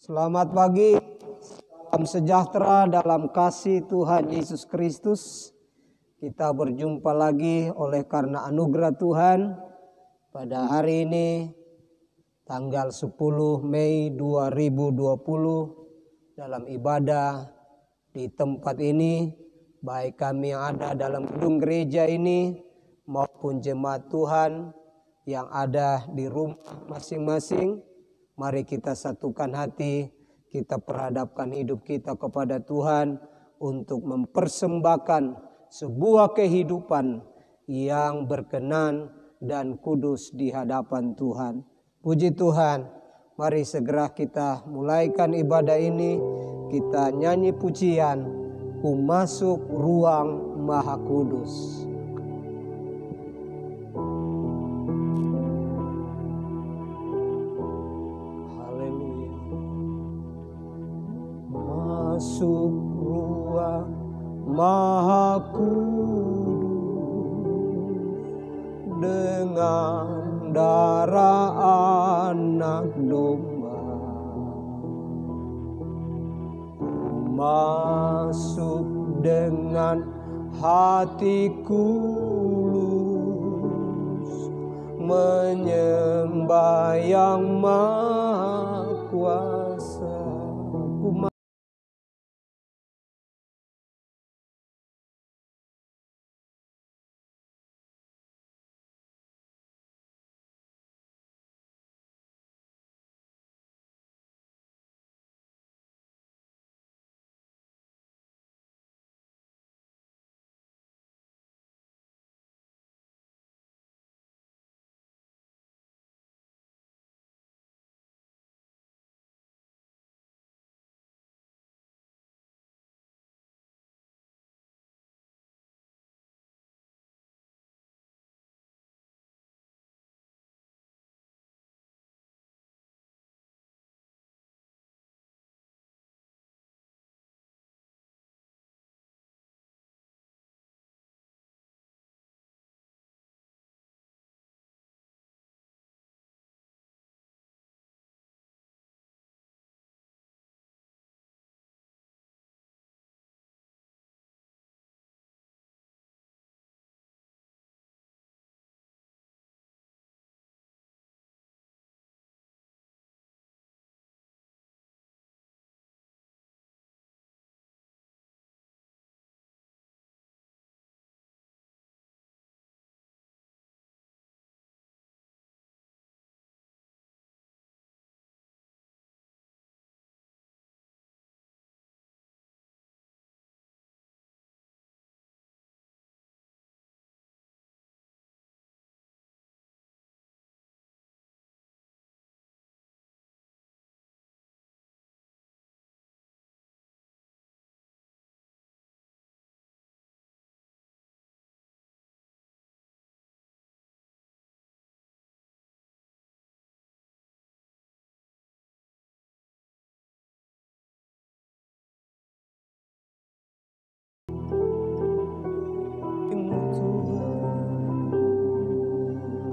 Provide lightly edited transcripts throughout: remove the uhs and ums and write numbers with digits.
Selamat pagi, salam sejahtera dalam kasih Tuhan Yesus Kristus. Kita berjumpa lagi oleh karena anugerah Tuhan pada hari ini tanggal 10 Mei 2020 dalam ibadah di tempat ini, baik kami yang ada dalam gedung gereja ini maupun jemaat Tuhan yang ada di rumah masing-masing. Mari kita satukan hati, kita perhadapkan hidup kita kepada Tuhan untuk mempersembahkan sebuah kehidupan yang berkenan dan kudus di hadapan Tuhan. Puji Tuhan, mari segera kita mulaikan ibadah ini. Kita nyanyi pujian, Ku Masuk Ruang Maha Kudus. Masuk ruang Maha Kudus dengan darah anak domba. Masuk dengan hati kulus, menyembah yang Maha Kuasa.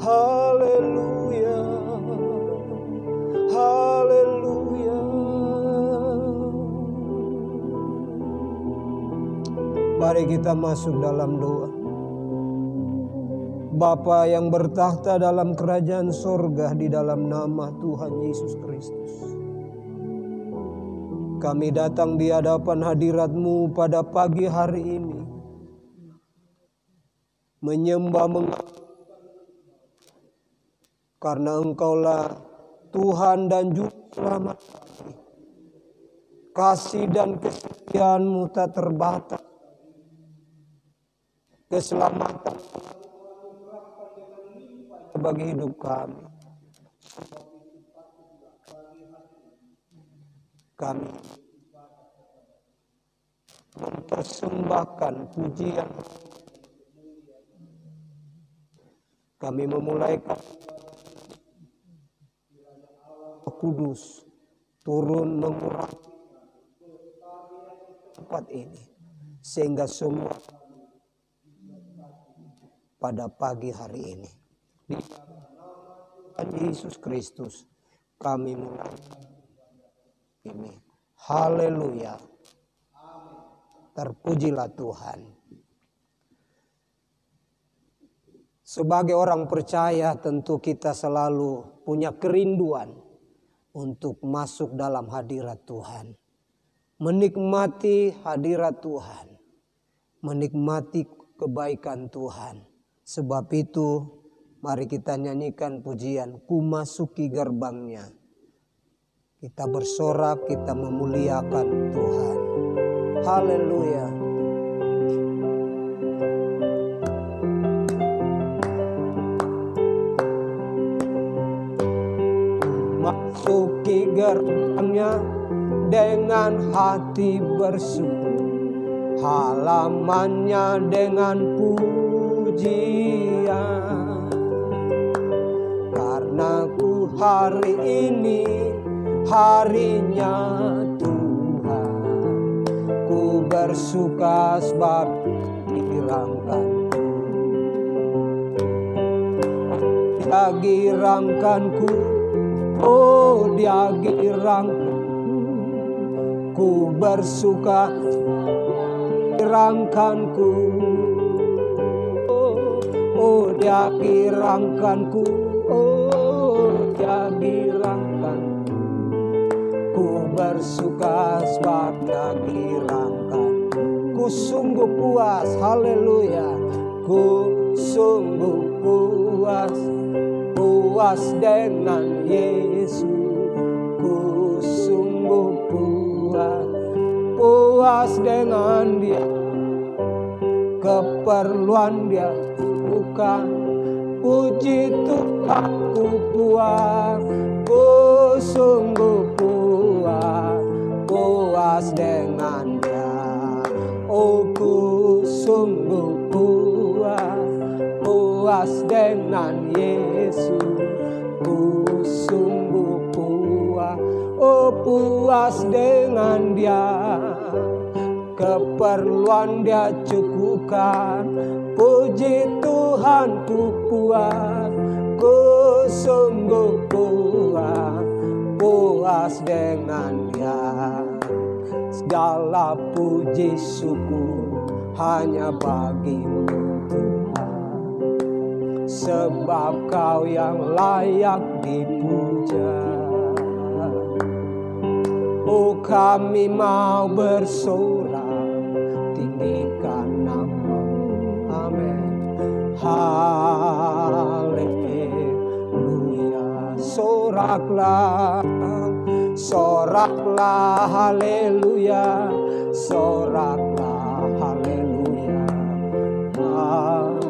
Haleluya, haleluya. Mari kita masuk dalam doa. Bapa yang bertahta dalam kerajaan sorga, di dalam nama Tuhan Yesus Kristus, kami datang di hadapan hadirat-Mu pada pagi hari ini, menyembah karena Engkaulah Tuhan dan Juru Selamat kami. Kasih dan kesetiaan-Mu tak terbatas. Keselamatan bagi hidup kami. Kami mempersembahkan pujian. Kami memulaikan Kudus turun mengurangi tempat ini, sehingga semua pada pagi hari ini di Tuhan Yesus Kristus kami mulai ini. Haleluya. Terpujilah Tuhan. Sebagai orang percaya tentu kita selalu punya kerinduan untuk masuk dalam hadirat Tuhan. Menikmati hadirat Tuhan. Menikmati kebaikan Tuhan. Sebab itu mari kita nyanyikan pujian, ku masuki gerbangnya. Kita bersorak, kita memuliakan Tuhan. Haleluya. Masuki gerbangnya dengan hati bersyukur, halamannya dengan pujian. Karena ku hari ini harinya Tuhan, ku bersuka sebab dirangkanku. Dia girangkanku, oh dia girangkanku, ku bersuka girangkanku. Oh dia girangkanku, oh dia girangkanku, ku bersuka sebab dia girangkanku. Ku sungguh puas, haleluya, ku sungguh puas, puas dengan Yesus. Ku sungguh puas, puas dengan Dia. Keperluan Dia bukan, puji Tuhan ku puas, ku sungguh puas, puas dengan Dia. Oh ku sungguh puas, puas dengan Yesus. Ku sungguh puas, oh puas dengan Dia. Keperluan Dia cukupkan, puji Tuhan ku puas, ku sungguh puas, puas dengan Dia. Segala puji syukur hanya bagi-Mu Tuhan, sebab Kau yang layak dipuja. Oh kami mau bersorak, tinggikan nama-Mu. Amin. Haleluya. Soraklah, soraklah, haleluya. Soraklah, haleluya. Haleluya.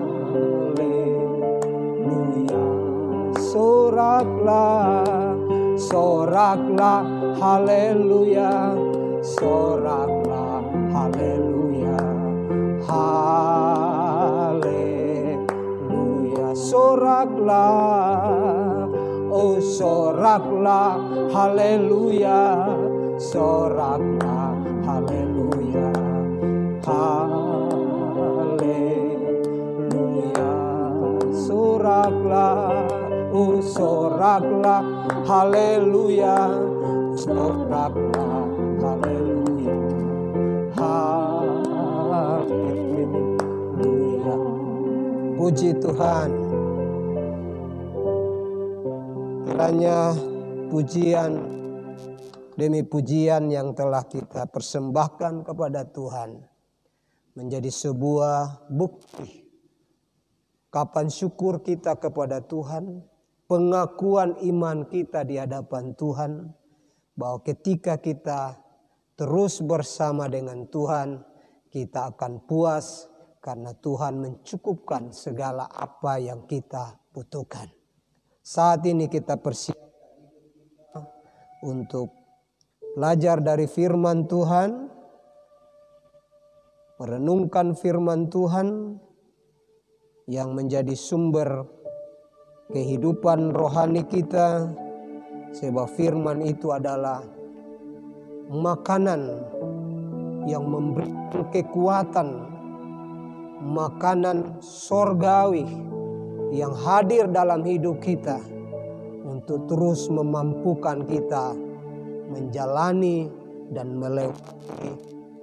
Soraklah, soraklah, haleluya. Soraklah, haleluya. Haleluya. Soraklah, oh soraklah, haleluya. Soraklah, haleluya. Haleluya. Soraklah, oh soraklah, haleluya. Soraklah, haleluya. Haleluya. Puji Tuhan. Kiranya pujian demi pujian yang telah kita persembahkan kepada Tuhan menjadi sebuah bukti kapan syukur kita kepada Tuhan, pengakuan iman kita di hadapan Tuhan, bahwa ketika kita terus bersama dengan Tuhan, kita akan puas karena Tuhan mencukupkan segala apa yang kita butuhkan. Saat ini kita persiapkan untuk belajar dari firman Tuhan, merenungkan firman Tuhan yang menjadi sumber kehidupan rohani kita, sebab firman itu adalah makanan yang memberikan kekuatan, makanan sorgawi yang hadir dalam hidup kita untuk terus memampukan kita menjalani dan melewati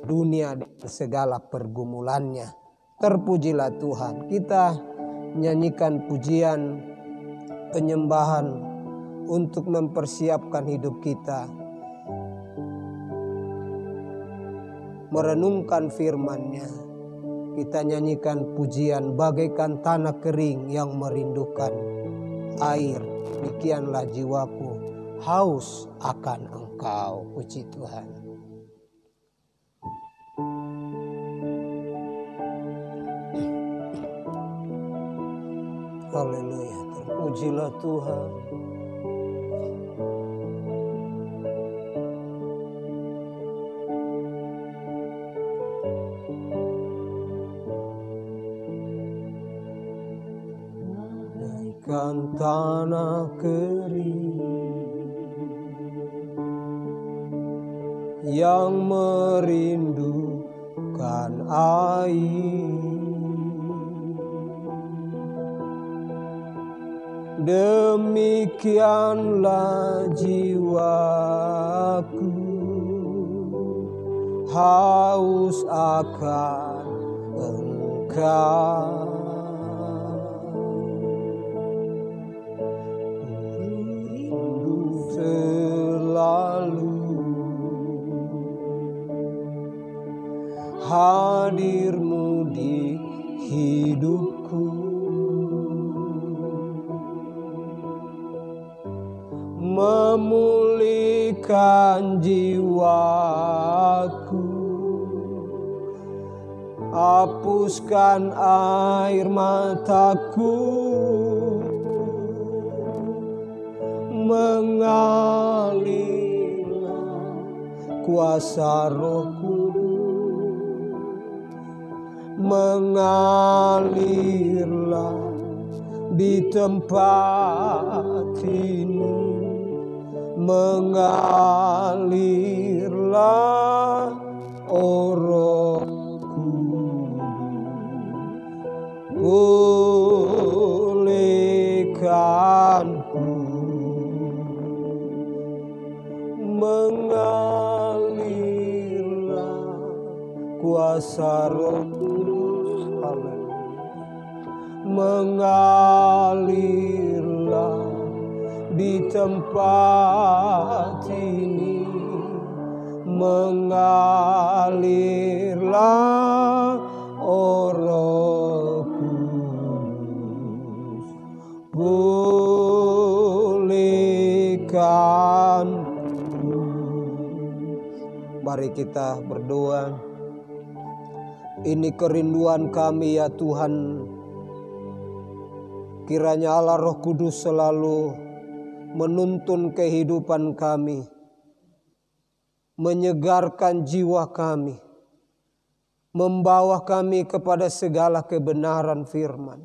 dunia dengan segala pergumulannya. Terpujilah Tuhan. Kita nyanyikan pujian penyembahan untuk mempersiapkan hidup kita, merenungkan firman-Nya. Kita nyanyikan pujian bagaikan tanah kering yang merindukan air. Demikianlah jiwaku haus akan Engkau. Puji Tuhan. Haleluya, terpujilah Tuhan. Bagaikan tanah kering yang merindukan air, demikianlah jiwaku haus akan Engkau. Rindu selalu hadir-Mu di hidupku, memulihkan jiwaku, hapuskan air mataku, mengalirlah kuasa Roh Kudus, mengalirlah di tempat ini, mengalirlah Roh Kudus, pulihkanku, mengalirlah kuasa Roh Kudus, mengalirlah di tempat ini, mengalirlah Roh Kudus, pulihkanku. Mari kita berdoa. Ini kerinduan kami ya Tuhan. Kiranya Allah Roh Kudus selalu menuntun kehidupan kami, menyegarkan jiwa kami, membawa kami kepada segala kebenaran firman.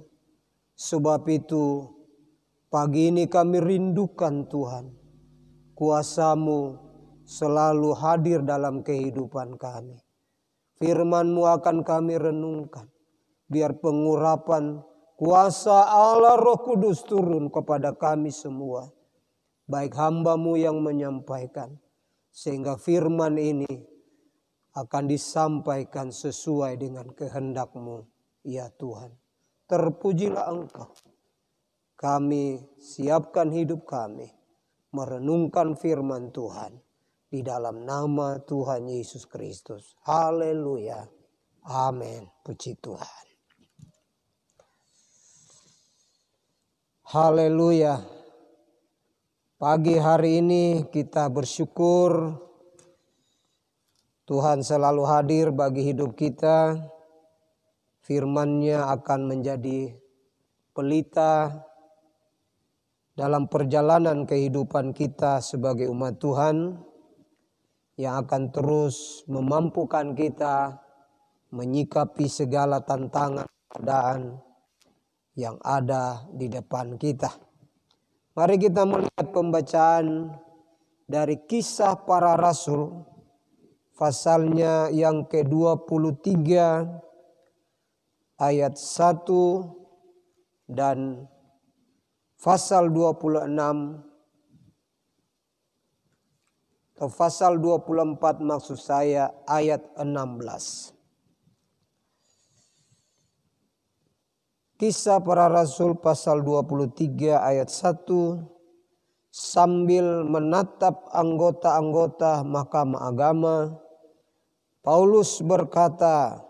Sebab itu pagi ini kami rindukan Tuhan, kuasa-Mu selalu hadir dalam kehidupan kami. Firman-Mu akan kami renungkan, biar pengurapan kuasa Allah Roh Kudus turun kepada kami semua, baik hamba-Mu yang menyampaikan, sehingga firman ini akan disampaikan sesuai dengan kehendak-Mu ya Tuhan. Terpujilah Engkau. Kami siapkan hidup kami merenungkan firman Tuhan di dalam nama Tuhan Yesus Kristus. Haleluya. Amin. Puji Tuhan. Haleluya. Pagi hari ini kita bersyukur Tuhan selalu hadir bagi hidup kita. Firman-Nya akan menjadi pelita dalam perjalanan kehidupan kita sebagai umat Tuhan, yang akan terus memampukan kita menyikapi segala tantangan keadaan yang ada di depan kita. Mari kita melihat pembacaan dari Kisah Para Rasul, pasalnya yang ke-23 ayat 1 dan pasal 26 atau pasal 24 maksud saya ayat 16. Kisah Para Rasul pasal 23 ayat 1. Sambil menatap anggota-anggota Mahkamah Agama, Paulus berkata,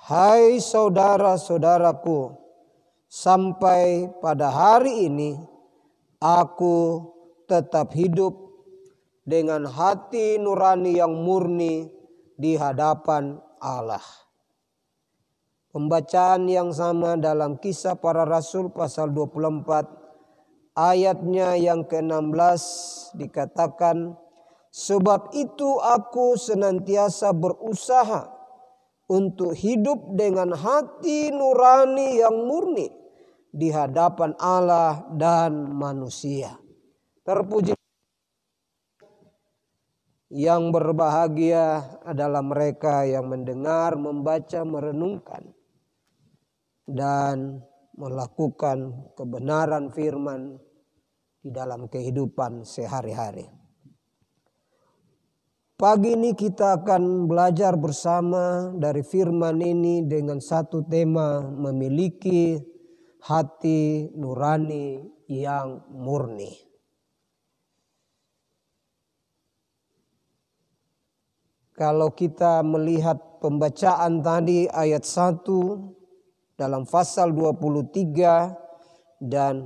"Hai saudara-saudaraku, sampai pada hari ini aku tetap hidup dengan hati nurani yang murni di hadapan Allah." Pembacaan yang sama dalam Kisah Para Rasul pasal 24 ayatnya yang ke-16 dikatakan, "Sebab itu aku senantiasa berusaha untuk hidup dengan hati nurani yang murni di hadapan Allah dan manusia." Terpuji. Yang berbahagia adalah mereka yang mendengar, membaca, merenungkan dan melakukan kebenaran firman di dalam kehidupan sehari-hari. Pagi ini kita akan belajar bersama dari firman ini dengan satu tema, memiliki hati nurani yang murni. Kalau kita melihat pembacaan tadi ayat 1 dalam pasal 23 dan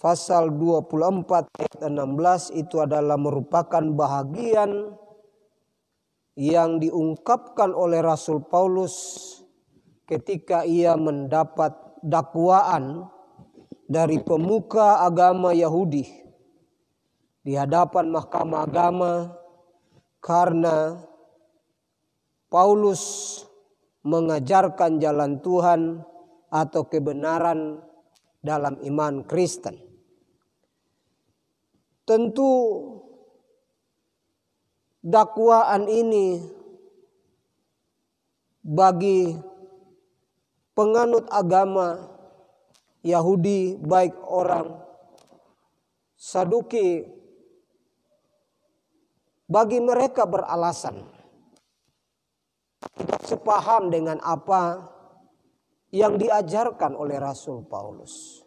pasal 24 ayat 16 itu adalah merupakan bahagian yang diungkapkan oleh Rasul Paulus ketika ia mendapat dakwaan dari pemuka agama Yahudi di hadapan Mahkamah Agama karena Paulus mengajarkan jalan Tuhan atau kebenaran dalam iman Kristen. Tentu dakwaan ini bagi penganut agama Yahudi, baik orang Saduki, bagi mereka beralasan tidak sepaham dengan apa yang diajarkan oleh Rasul Paulus.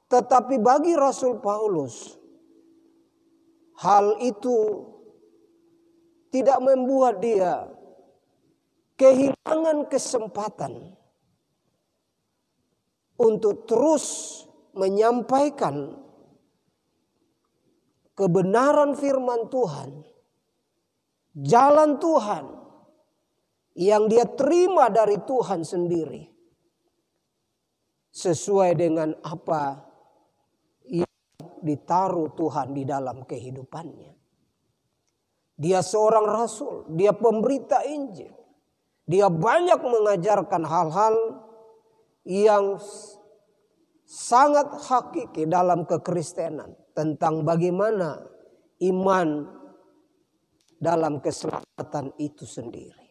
Tetapi bagi Rasul Paulus, hal itu tidak membuat dia kehilangan kesempatan untuk terus menyampaikan kebenaran firman Tuhan, jalan Tuhan yang dia terima dari Tuhan sendiri, sesuai dengan apa yang ditaruh Tuhan di dalam kehidupannya. Dia seorang rasul, dia pemberita Injil. Dia banyak mengajarkan hal-hal yang sangat hakiki dalam kekristenan tentang bagaimana iman dalam keselamatan itu sendiri.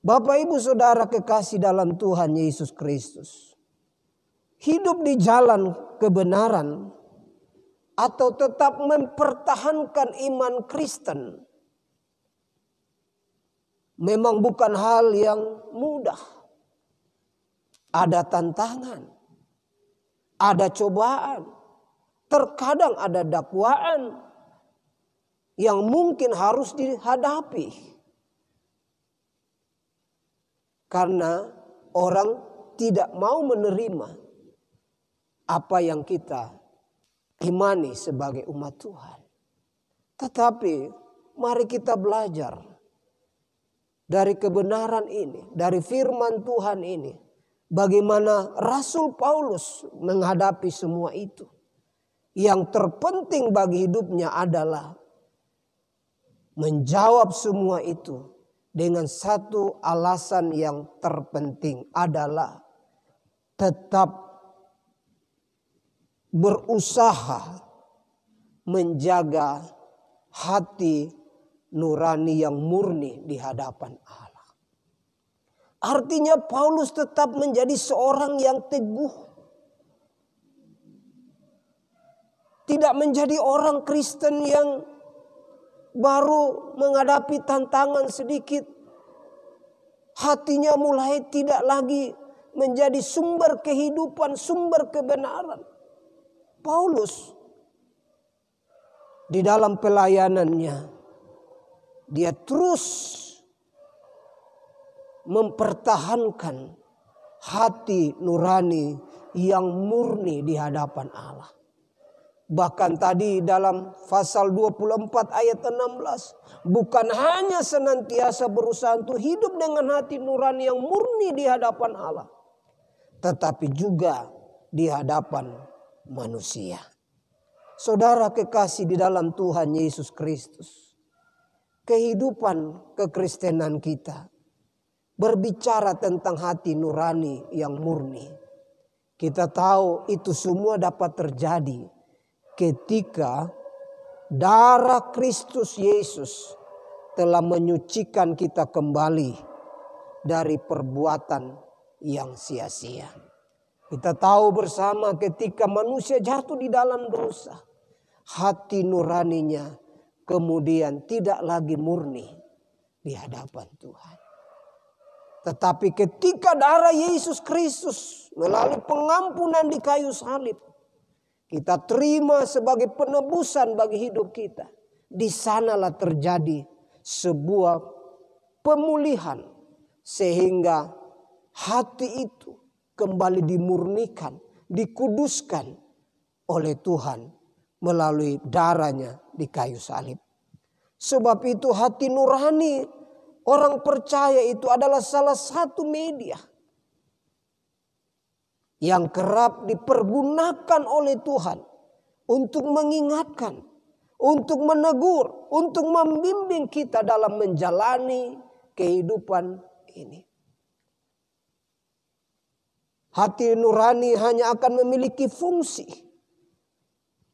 Bapak Ibu Saudara kekasih dalam Tuhan Yesus Kristus, hidup di jalan kebenaran atau tetap mempertahankan iman Kristen memang bukan hal yang mudah. Ada tantangan, ada cobaan, terkadang ada dakwaan yang mungkin harus dihadapi. Karena orang tidak mau menerima apa yang kita imani sebagai umat Tuhan. Tetapi mari kita belajar dari kebenaran ini, dari firman Tuhan ini. Bagaimana Rasul Paulus menghadapi semua itu. Yang terpenting bagi hidupnya adalah menjawab semua itu dengan satu alasan yang terpenting adalah tetap berusaha menjaga hati nurani yang murni di hadapan Allah. Artinya Paulus tetap menjadi seorang yang teguh. Tidak menjadi orang Kristen yang baru menghadapi tantangan sedikit, hatinya mulai tidak lagi menjadi sumber kehidupan, sumber kebenaran. Paulus di dalam pelayanannya, dia terus mempertahankan hati nurani yang murni di hadapan Allah. Bahkan tadi dalam pasal 24 ayat 16. Bukan hanya senantiasa berusaha untuk hidup dengan hati nurani yang murni di hadapan Allah. Tetapi juga di hadapan manusia. Saudara kekasih di dalam Tuhan Yesus Kristus. Kehidupan kekristenan kita berbicara tentang hati nurani yang murni. Kita tahu itu semua dapat terjadi ketika darah Kristus Yesus telah menyucikan kita kembali dari perbuatan yang sia-sia. Kita tahu bersama ketika manusia jatuh di dalam dosa, hati nuraninya kemudian tidak lagi murni di hadapan Tuhan. Tetapi ketika darah Yesus Kristus melalui pengampunan di kayu salib, kita terima sebagai penebusan bagi hidup kita. Di sanalah terjadi sebuah pemulihan. Sehingga hati itu kembali dimurnikan, dikuduskan oleh Tuhan melalui darahnya di kayu salib. Sebab itu hati nurani orang percaya itu adalah salah satu media yang kerap dipergunakan oleh Tuhan untuk mengingatkan, untuk menegur, untuk membimbing kita dalam menjalani kehidupan ini. Hati nurani hanya akan memiliki fungsi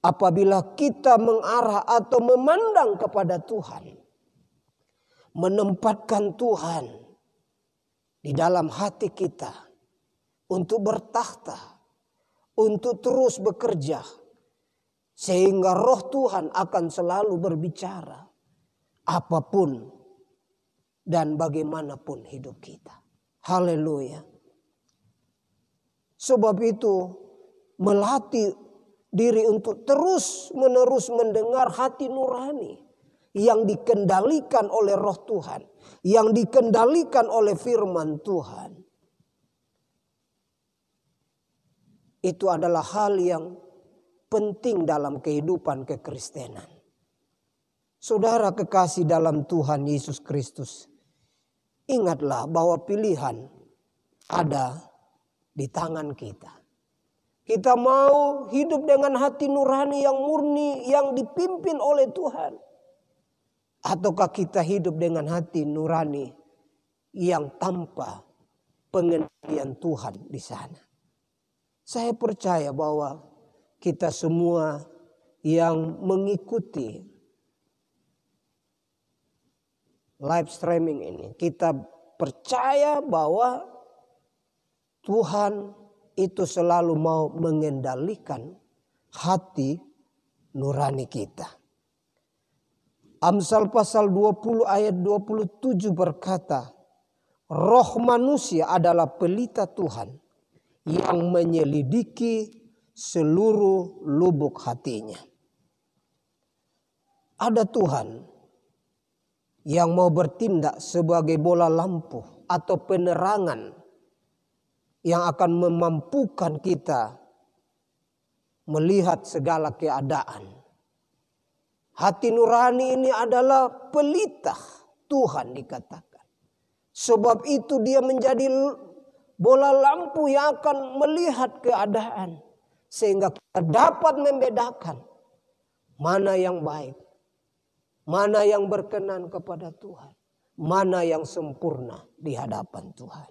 apabila kita mengarah atau memandang kepada Tuhan. Menempatkan Tuhan di dalam hati kita. Untuk bertakhta, untuk terus bekerja. Sehingga roh Tuhan akan selalu berbicara. Apapun dan bagaimanapun hidup kita. Haleluya. Sebab itu melatih diri untuk terus menerus mendengar hati nurani. Yang dikendalikan oleh roh Tuhan. Yang dikendalikan oleh firman Tuhan. Itu adalah hal yang penting dalam kehidupan kekristenan. Saudara kekasih dalam Tuhan Yesus Kristus. Ingatlah bahwa pilihan ada di tangan kita. Kita mau hidup dengan hati nurani yang murni yang dipimpin oleh Tuhan. Ataukah kita hidup dengan hati nurani yang tanpa pengendalian Tuhan di sana. Saya percaya bahwa kita semua yang mengikuti live streaming ini, kita percaya bahwa Tuhan itu selalu mau mengendalikan hati nurani kita. Amsal pasal 20 ayat 27 berkata, roh manusia adalah pelita Tuhan yang menyelidiki seluruh lubuk hatinya. Ada Tuhan yang mau bertindak sebagai bola lampu atau penerangan yang akan memampukan kita melihat segala keadaan. Hati nurani ini adalah pelita Tuhan dikatakan. Sebab itu dia menjadi bola lampu yang akan melihat keadaan. Sehingga kita dapat membedakan mana yang baik. Mana yang berkenan kepada Tuhan. Mana yang sempurna di hadapan Tuhan.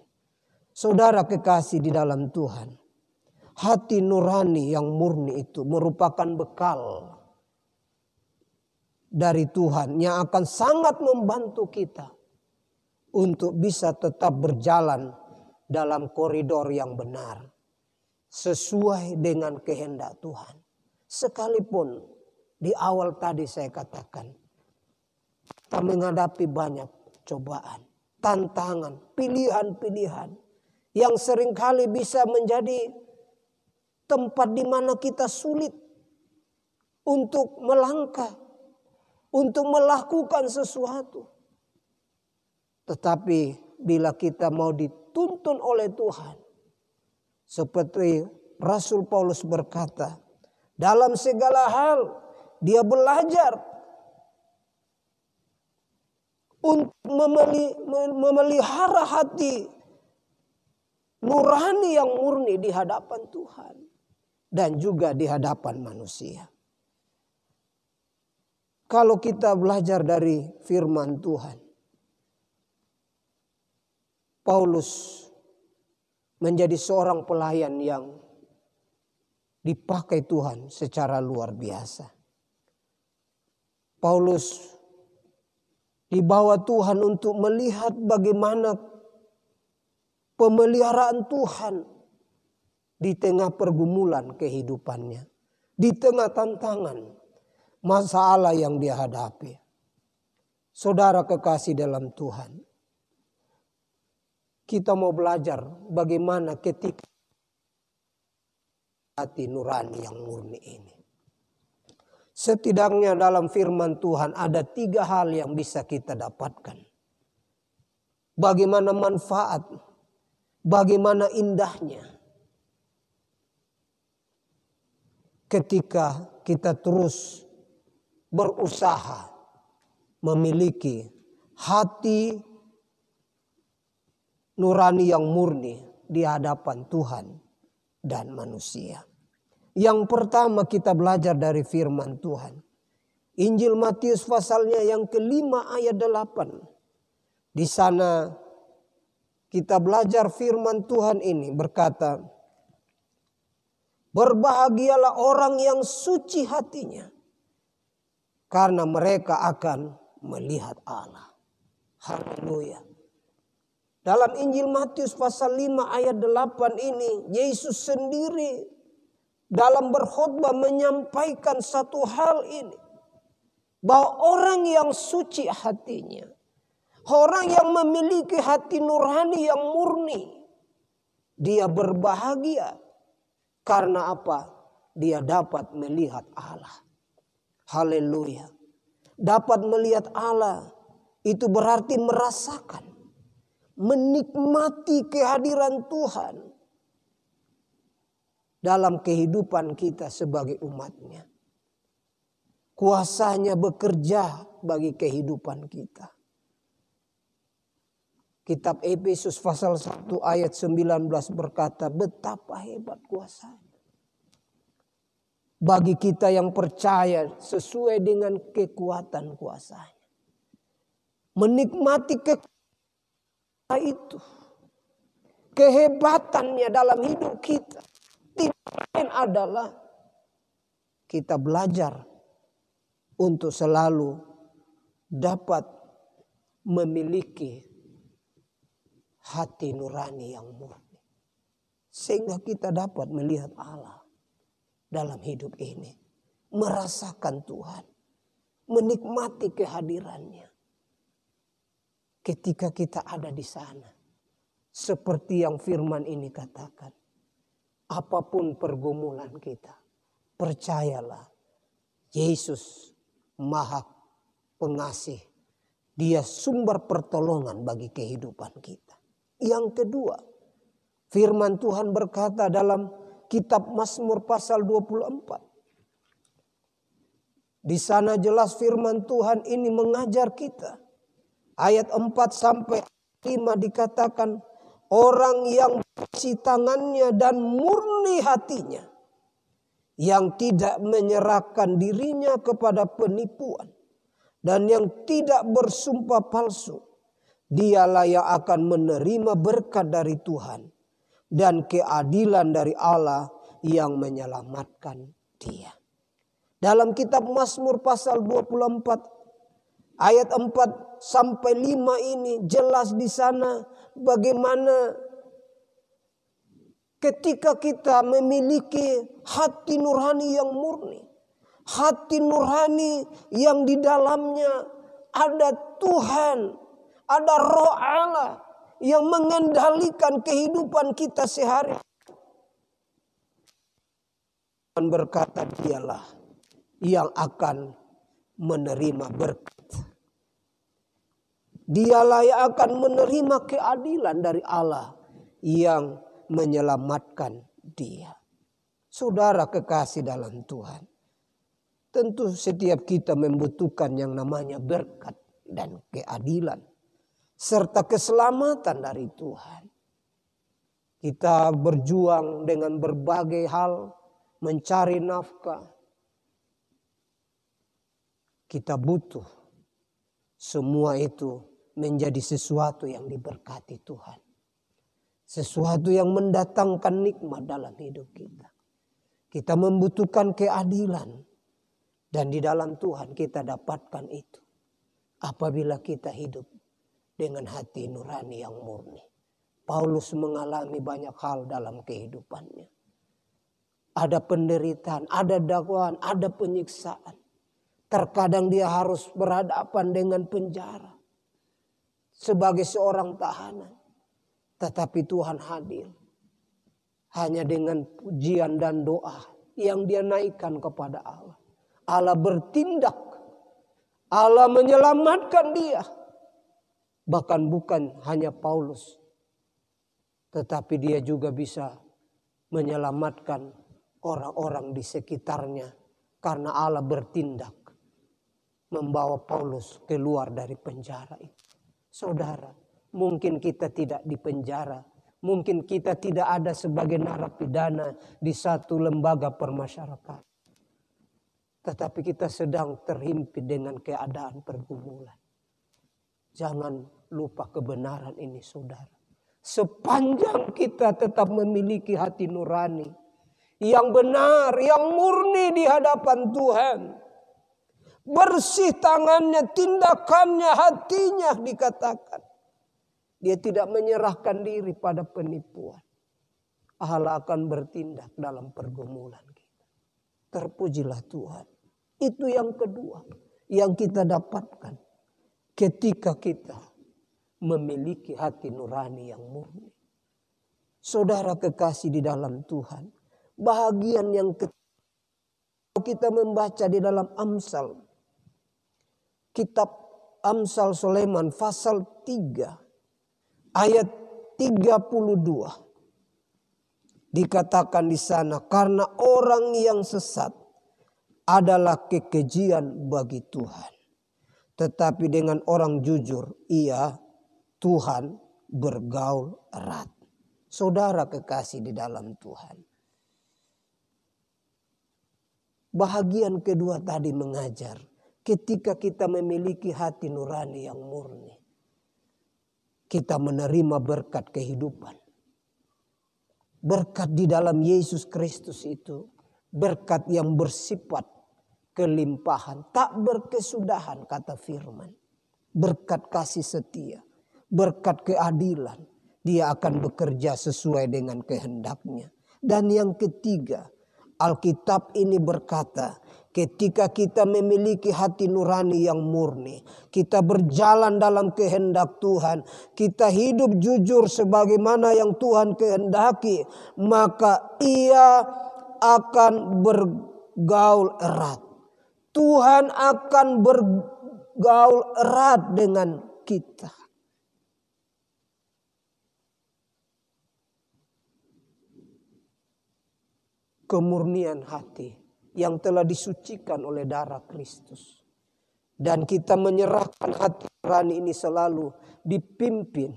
Saudara kekasih di dalam Tuhan. Hati nurani yang murni itu merupakan bekal dari Tuhan yang akan sangat membantu kita untuk bisa tetap berjalan dalam koridor yang benar. Sesuai dengan kehendak Tuhan. Sekalipun di awal tadi saya katakan, kita menghadapi banyak cobaan, tantangan, pilihan-pilihan yang seringkali bisa menjadi tempat di mana kita sulit untuk melangkah, untuk melakukan sesuatu. Tetapi bila kita mau dituntun oleh Tuhan, seperti Rasul Paulus berkata, dalam segala hal dia belajar untuk memelihara hati nurani yang murni di hadapan Tuhan dan juga di hadapan manusia. Kalau kita belajar dari firman Tuhan, Paulus menjadi seorang pelayan yang dipakai Tuhan secara luar biasa. Paulus dibawa Tuhan untuk melihat bagaimana pemeliharaan Tuhan di tengah pergumulan kehidupannya, di tengah tantangan, masalah yang dia hadapi. Saudara kekasih dalam Tuhan, kita mau belajar bagaimana ketika hati nurani yang murni ini. Setidaknya dalam firman Tuhan ada 3 hal yang bisa kita dapatkan. Bagaimana manfaat, bagaimana indahnya ketika kita terus berusaha memiliki hati nurani yang murni di hadapan Tuhan dan manusia. Yang pertama kita belajar dari firman Tuhan. Injil Matius pasalnya yang ke-5 ayat 8. Di sana kita belajar firman Tuhan ini berkata, berbahagialah orang yang suci hatinya, karena mereka akan melihat Allah. Haleluya. Dalam Injil Matius pasal 5 ayat 8 ini, Yesus sendiri dalam berkhotbah menyampaikan satu hal ini. Bahwa orang yang suci hatinya, orang yang memiliki hati nurani yang murni, dia berbahagia. Karena apa? Dia dapat melihat Allah. Haleluya. Dapat melihat Allah itu berarti merasakan, menikmati kehadiran Tuhan dalam kehidupan kita sebagai umatnya. Kuasanya bekerja bagi kehidupan kita. Kitab Efesus pasal 1 ayat 19 berkata, betapa hebat kuasanya bagi kita yang percaya sesuai dengan kekuatan kuasanya. Menikmati kekuatan itu, kehebatannya dalam hidup kita, tidak lain adalah kita belajar untuk selalu dapat memiliki hati nurani yang murni. Sehingga kita dapat melihat Allah dalam hidup ini. Merasakan Tuhan. Menikmati kehadirannya. Ketika kita ada di sana. Seperti yang firman ini katakan. Apapun pergumulan kita, percayalah. Yesus Maha Pengasih. Dia sumber pertolongan bagi kehidupan kita. Yang kedua, firman Tuhan berkata dalam kitab Mazmur pasal 24. Di sana jelas firman Tuhan ini mengajar kita. Ayat 4 sampai 5 dikatakan, orang yang bersih tangannya dan murni hatinya, yang tidak menyerahkan dirinya kepada penipuan, dan yang tidak bersumpah palsu, dialah yang akan menerima berkat dari Tuhan dan keadilan dari Allah yang menyelamatkan dia. Dalam kitab Mazmur pasal 24 ayat 4 sampai 5 ini jelas di sana bagaimana Ketika kita memiliki hati nurani yang murni, hati nurani yang di dalamnya ada Tuhan, ada Roh Allah yang mengendalikan kehidupan kita sehari. Dan berkata, dialah yang akan menerima berkat. Dialah yang akan menerima keadilan dari Allah yang menyelamatkan dia. Saudara kekasih dalam Tuhan, tentu setiap kita membutuhkan yang namanya berkat dan keadilan serta keselamatan dari Tuhan. Kita berjuang dengan berbagai hal, mencari nafkah. Kita butuh semua itu menjadi sesuatu yang diberkati Tuhan. Sesuatu yang mendatangkan nikmat dalam hidup kita. Kita membutuhkan keadilan. Dan di dalam Tuhan kita dapatkan itu. Apabila kita hidup dengan hati nurani yang murni. Paulus mengalami banyak hal dalam kehidupannya. Ada penderitaan, ada dakwaan, ada penyiksaan. Terkadang dia harus berhadapan dengan penjara. Sebagai seorang tahanan. Tetapi Tuhan hadir. Hanya dengan pujian dan doa yang dia naikkan kepada Allah. Allah bertindak. Allah menyelamatkan dia. Bahkan bukan hanya Paulus. Tetapi dia juga bisa menyelamatkan orang-orang di sekitarnya. Karena Allah bertindak. Membawa Paulus keluar dari penjara itu. Saudara, mungkin kita tidak di penjara. Mungkin kita tidak ada sebagai narapidana di satu lembaga permasyarakatan. Tetapi kita sedang terhimpit dengan keadaan pergumulan. Jangan lupa kebenaran ini, saudara. Sepanjang kita tetap memiliki hati nurani yang benar, yang murni di hadapan Tuhan. Bersih tangannya, tindakannya, hatinya dikatakan. Dia tidak menyerahkan diri pada penipuan. Allah akan bertindak dalam pergumulan kita. Terpujilah Tuhan. Itu yang kedua yang kita dapatkan ketika kita memiliki hati nurani yang murni. Saudara kekasih di dalam Tuhan. Bahagian yang ketiga kita membaca di dalam Amsal. Kitab Amsal Sulaiman pasal 3 ayat 32. Dikatakan di sana, karena orang yang sesat adalah kekejian bagi Tuhan. Tetapi dengan orang jujur, Tuhan bergaul erat. Saudara kekasih di dalam Tuhan. Bahagian kedua tadi mengajar. Ketika kita memiliki hati nurani yang murni. Kita menerima berkat kehidupan. Berkat di dalam Yesus Kristus itu. Berkat yang bersifat kelimpahan. Tak berkesudahan kata firman. Berkat kasih setia. Berkat keadilan. Dia akan bekerja sesuai dengan kehendaknya. Dan yang ketiga. Alkitab ini berkata. Ketika kita memiliki hati nurani yang murni. Kita berjalan dalam kehendak Tuhan. Kita hidup jujur sebagaimana yang Tuhan kehendaki. Maka ia akan bergaul erat. Tuhan akan bergaul erat dengan kita. Kemurnian hati yang telah disucikan oleh darah Kristus. Dan kita menyerahkan hati nurani ini selalu dipimpin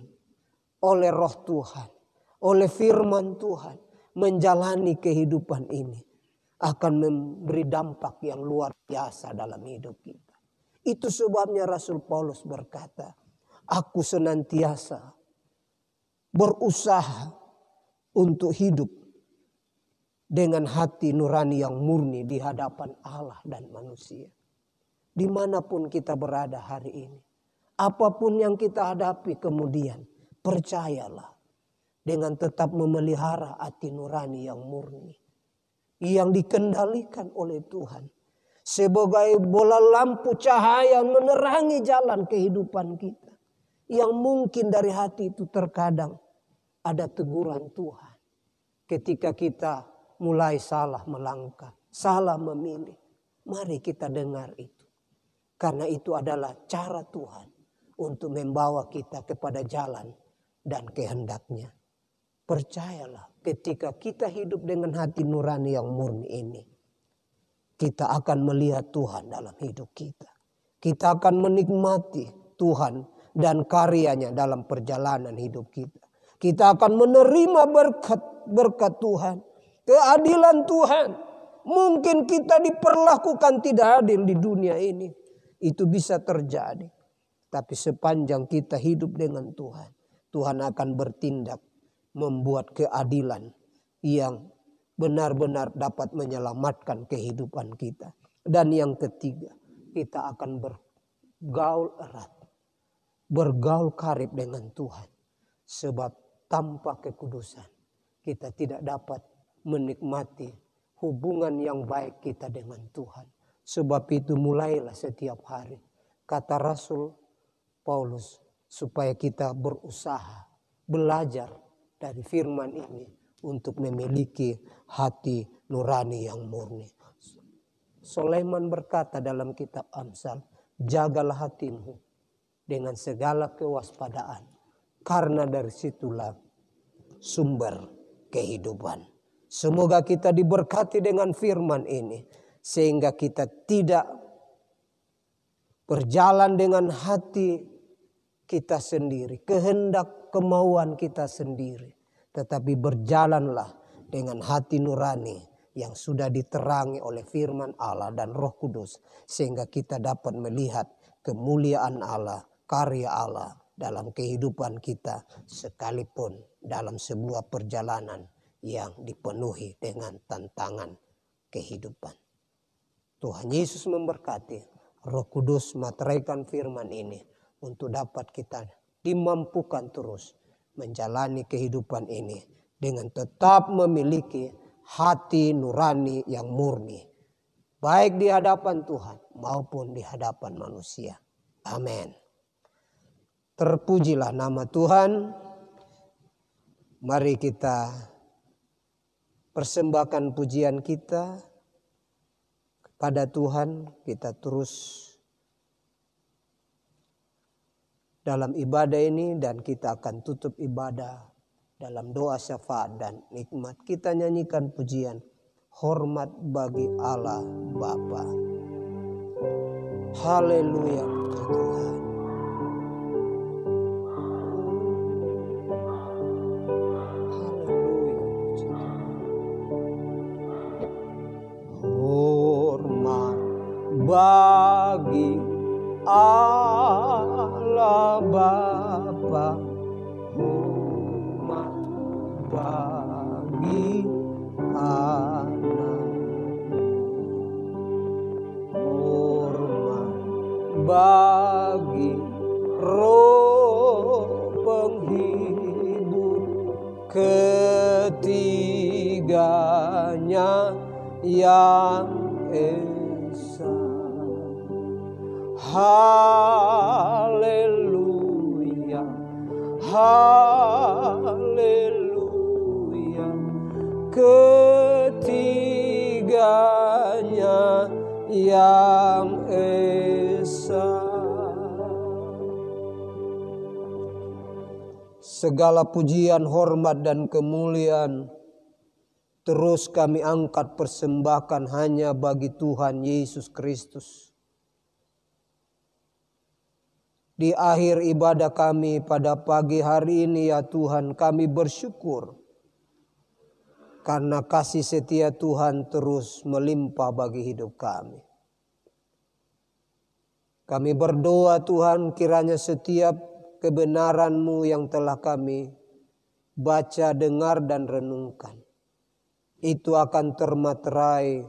oleh Roh Tuhan. Oleh firman Tuhan. Menjalani kehidupan ini. Akan memberi dampak yang luar biasa dalam hidup kita. Itu sebabnya Rasul Paulus berkata. Aku senantiasa berusaha untuk hidup. Dengan hati nurani yang murni di hadapan Allah dan manusia. Dimanapun kita berada hari ini. Apapun yang kita hadapi kemudian. Percayalah. dengan tetap memelihara hati nurani yang murni, yang dikendalikan oleh Tuhan sebagai bola lampu cahaya menerangi jalan kehidupan kita. Yang mungkin dari hati itu terkadang ada teguran Tuhan ketika kita mulai salah melangkah, salah memilih. Mari kita dengar itu, karena itu adalah cara Tuhan untuk membawa kita kepada jalan dan kehendak-Nya. Percayalah, ketika kita hidup dengan hati nurani yang murni ini, kita akan melihat Tuhan dalam hidup kita. Kita akan menikmati Tuhan dan karya-Nya dalam perjalanan hidup kita. Kita akan menerima berkat Tuhan, keadilan Tuhan. Mungkin kita diperlakukan tidak adil di dunia ini. Itu bisa terjadi. Tapi sepanjang kita hidup dengan Tuhan, Tuhan akan bertindak membuat keadilan yang benar-benar dapat menyelamatkan kehidupan kita. Dan yang ketiga, kita akan bergaul erat, bergaul karib dengan Tuhan. Sebab tanpa kekudusan kita tidak dapat menikmati hubungan yang baik kita dengan Tuhan. Sebab itu mulailah setiap hari, kata Rasul Paulus, supaya kita berusaha belajar dari firman ini untuk memiliki hati nurani yang murni. Sulaiman berkata dalam kitab Amsal, jagalah hatimu dengan segala kewaspadaan, karena dari situlah sumber kehidupan. Semoga kita diberkati dengan firman ini, sehingga kita tidak berjalan dengan hati kita sendiri, kehendak kemauan kita sendiri, tetapi berjalanlah dengan hati nurani yang sudah diterangi oleh firman Allah dan Roh Kudus, sehingga kita dapat melihat kemuliaan Allah, karya Allah dalam kehidupan kita, sekalipun dalam sebuah perjalanan yang dipenuhi dengan tantangan kehidupan. Tuhan Yesus memberkati. Roh Kudus materaikan firman ini untuk dapat kita dimampukan terus menjalani kehidupan ini dengan tetap memiliki hati nurani yang murni, baik di hadapan Tuhan maupun di hadapan manusia. Amin. Terpujilah nama Tuhan. Mari kita persembahkan pujian kita kepada Tuhan. Kita terus dalam ibadah ini dan kita akan tutup ibadah dalam doa syafaat dan nikmat. Kita nyanyikan pujian hormat bagi Allah Bapa. Haleluya Tuhan. Bagi Allah Bapa, hormat bagi Anak, hormat bagi Roh Penghibur, ketiganya yang esa. Haleluya, haleluya, ketiganya yang esa. Segala pujian, hormat dan kemuliaan terus kami angkat persembahkan hanya bagi Tuhan Yesus Kristus. Di akhir ibadah kami pada pagi hari ini ya Tuhan, kami bersyukur karena kasih setia Tuhan terus melimpah bagi hidup kami. Kami berdoa Tuhan, kiranya setiap kebenaran-Mu yang telah kami baca, dengar dan renungkan, itu akan termaterai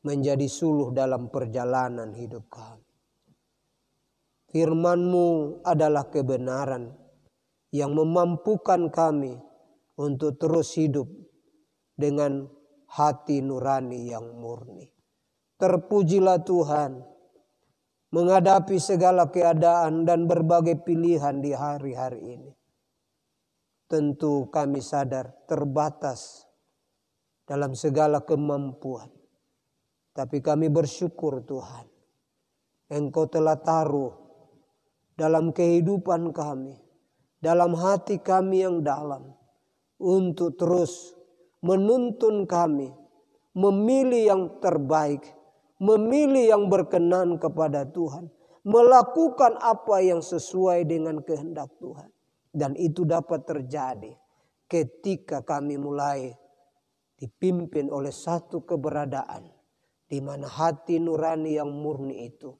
menjadi suluh dalam perjalanan hidup kami. Firman-Mu adalah kebenaran yang memampukan kami untuk terus hidup dengan hati nurani yang murni. Terpujilah Tuhan menghadapi segala keadaan dan berbagai pilihan di hari-hari ini. Tentu kami sadar terbatas dalam segala kemampuan. Tapi kami bersyukur Tuhan, Engkau telah taruh dalam kehidupan kami, dalam hati kami yang dalam, untuk terus menuntun kami, memilih yang terbaik, memilih yang berkenan kepada Tuhan, melakukan apa yang sesuai dengan kehendak Tuhan. Dan itu dapat terjadi ketika kami mulai dipimpin oleh satu keberadaan, di mana hati nurani yang murni itu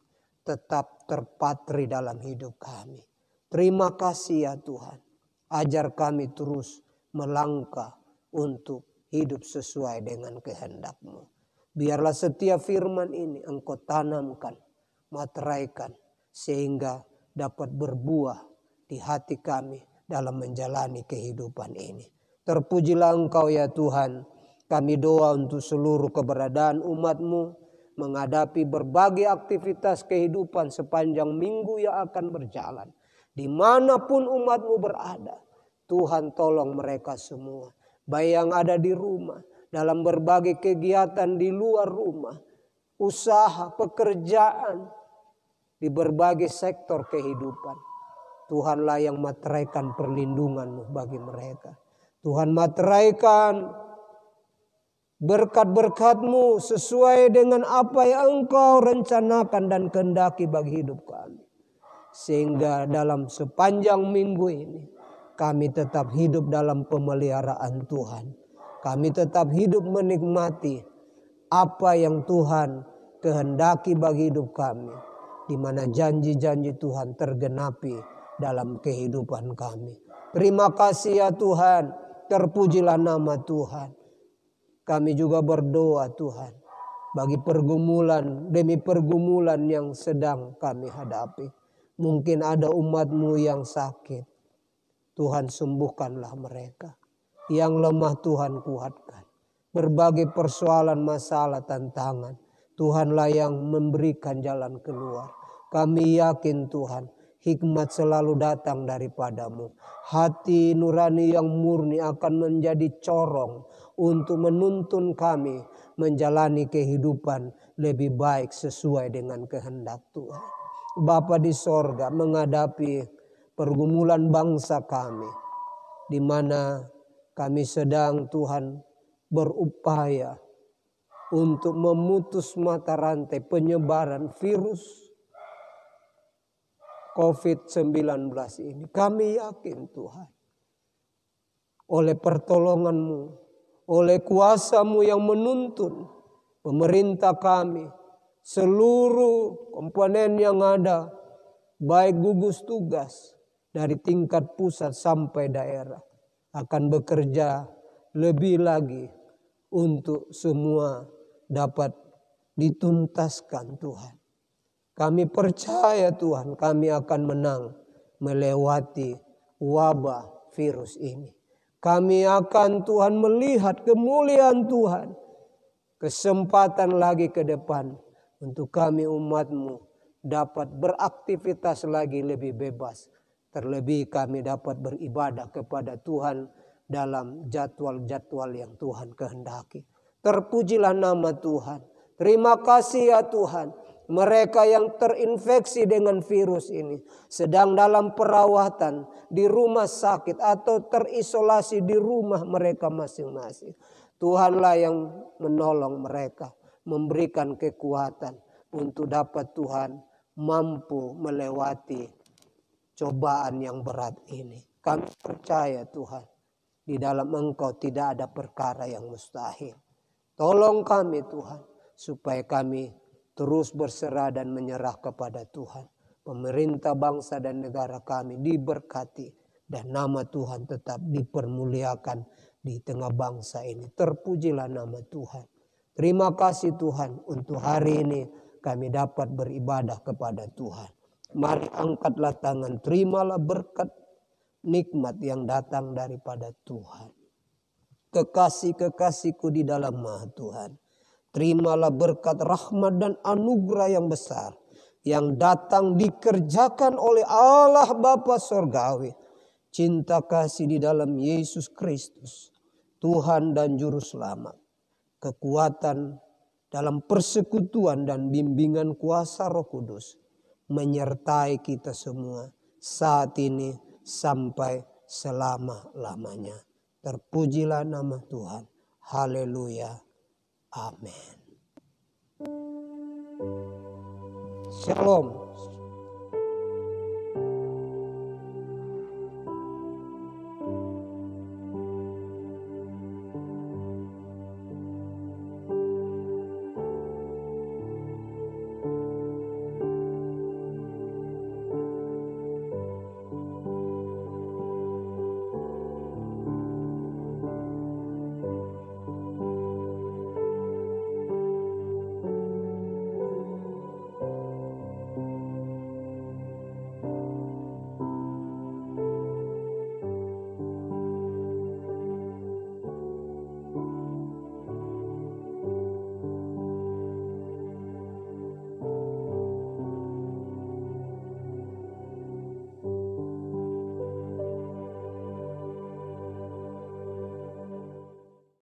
tetap terpatri dalam hidup kami. Terima kasih ya Tuhan. Ajar kami terus melangkah untuk hidup sesuai dengan kehendak-Mu. Biarlah setiap firman ini Engkau tanamkan, materaikan, sehingga dapat berbuah di hati kami dalam menjalani kehidupan ini. Terpujilah Engkau ya Tuhan. Kami doa untuk seluruh keberadaan umat-Mu menghadapi berbagai aktivitas kehidupan sepanjang minggu yang akan berjalan. Dimanapun umat-Mu berada, Tuhan tolong mereka semua. Baik yang ada di rumah, dalam berbagai kegiatan di luar rumah, usaha, pekerjaan, di berbagai sektor kehidupan. Tuhanlah yang materaikan perlindungan-Mu bagi mereka. Tuhan materaikan berkat-berkat-Mu sesuai dengan apa yang Engkau rencanakan dan kehendaki bagi hidup kami. Sehingga dalam sepanjang minggu ini kami tetap hidup dalam pemeliharaan Tuhan. Kami tetap hidup menikmati apa yang Tuhan kehendaki bagi hidup kami. Di mana janji-janji Tuhan tergenapi dalam kehidupan kami. Terima kasih ya Tuhan. Terpujilah nama Tuhan. Kami juga berdoa Tuhan, bagi pergumulan demi pergumulan yang sedang kami hadapi. Mungkin ada umat-Mu yang sakit. Tuhan sembuhkanlah mereka. Yang lemah Tuhan kuatkan. Berbagai persoalan, masalah, tantangan, Tuhanlah yang memberikan jalan keluar. Kami yakin Tuhan, hikmat selalu datang daripada-Mu. Hati nurani yang murni akan menjadi corong untuk menuntun kami menjalani kehidupan lebih baik sesuai dengan kehendak Tuhan. Bapa di sorga, menghadapi pergumulan bangsa kami, di mana kami sedang Tuhan berupaya untuk memutus mata rantai penyebaran virus COVID-19 ini. Kami yakin Tuhan, oleh pertolongan-Mu, oleh kuasa-Mu yang menuntun pemerintah kami, seluruh komponen yang ada, baik gugus tugas dari tingkat pusat sampai daerah, akan bekerja lebih lagi untuk semua dapat dituntaskan Tuhan. Kami percaya Tuhan, kami akan menang melewati wabah virus ini. Kami akan Tuhan melihat kemuliaan Tuhan. Kesempatan lagi ke depan untuk kami umat-Mu dapat beraktivitas lagi lebih bebas. Terlebih kami dapat beribadah kepada Tuhan dalam jadwal-jadwal yang Tuhan kehendaki. Terpujilah nama Tuhan. Terima kasih ya Tuhan. Mereka yang terinfeksi dengan virus ini sedang dalam perawatan di rumah sakit atau terisolasi di rumah mereka masing-masing. Tuhanlah yang menolong mereka, memberikan kekuatan untuk dapat Tuhan mampu melewati cobaan yang berat ini. Kami percaya Tuhan, di dalam Engkau tidak ada perkara yang mustahil. Tolong kami Tuhan, supaya kami terus berserah dan menyerah kepada Tuhan. Pemerintah bangsa dan negara kami diberkati, dan nama Tuhan tetap dipermuliakan di tengah bangsa ini. Terpujilah nama Tuhan. Terima kasih Tuhan, untuk hari ini kami dapat beribadah kepada Tuhan. Mari angkatlah tangan, terimalah berkat nikmat yang datang daripada Tuhan. kekasih-kekasihku di dalam Tuhan. Terimalah berkat rahmat dan anugerah yang besar yang datang dikerjakan oleh Allah Bapa Sorgawi. Cinta kasih di dalam Yesus Kristus, Tuhan dan Juru Selamat. Kekuatan dalam persekutuan dan bimbingan kuasa Roh Kudus menyertai kita semua saat ini sampai selama-lamanya. Terpujilah nama Tuhan. Haleluya. Amin. Shalom.